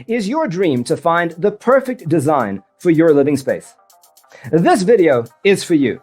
Is your dream to find the perfect design for your living space? This video is for you.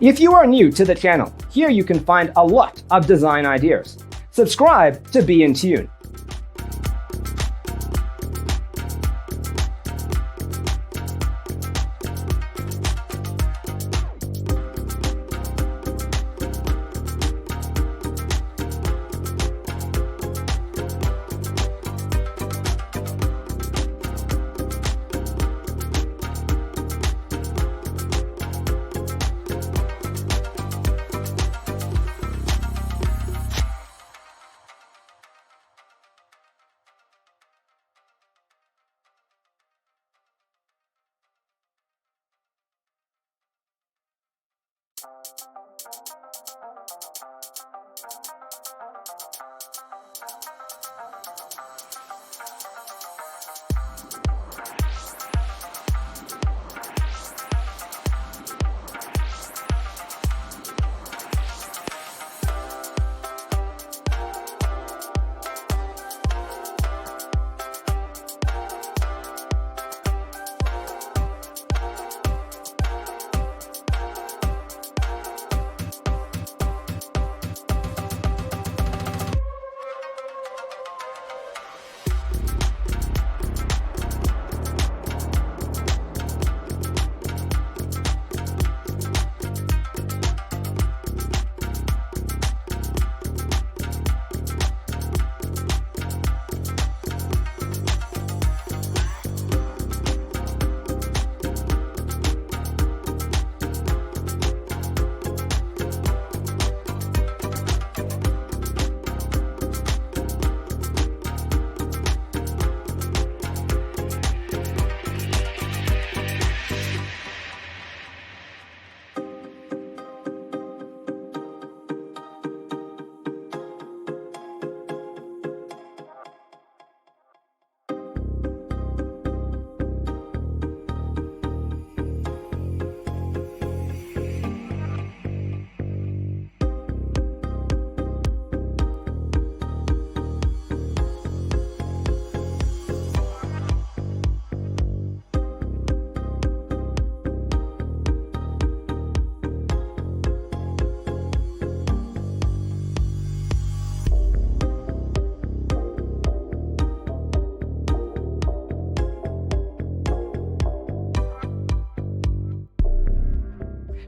If you are new to the channel, here you can find a lot of design ideas. Subscribe to be in tune.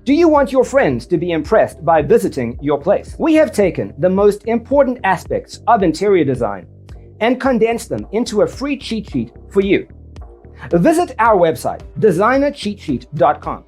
Do you want your friends to be impressed by visiting your place? We have taken the most important aspects of interior design and condensed them into a free cheat sheet for you. Visit our website, designercheatsheet.com.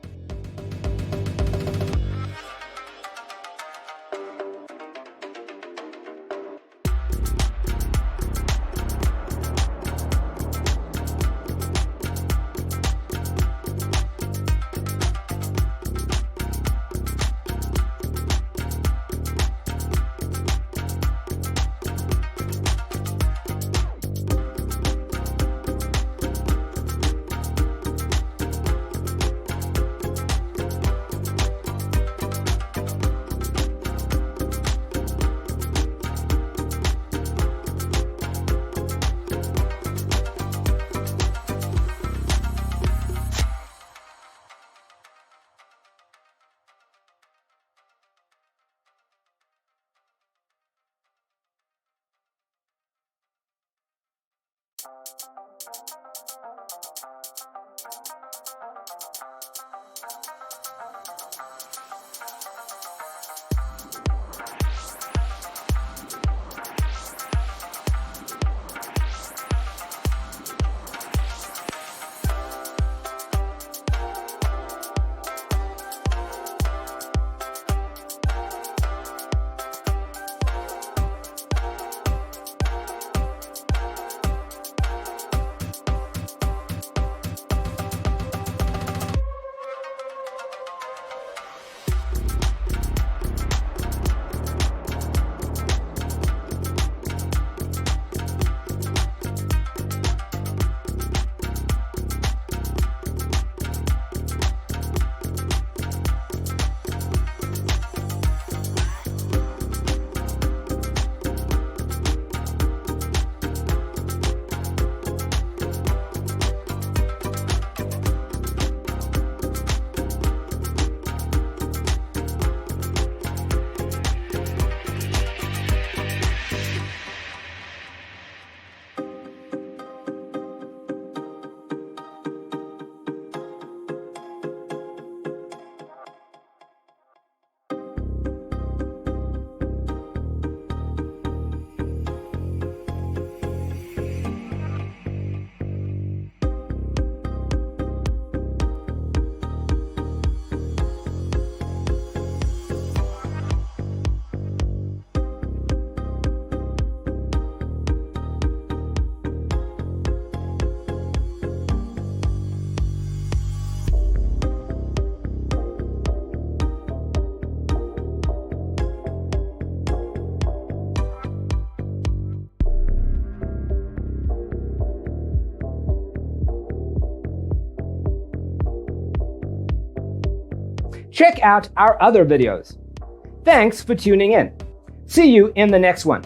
Check out our other videos. Thanks for tuning in. See you in the next one.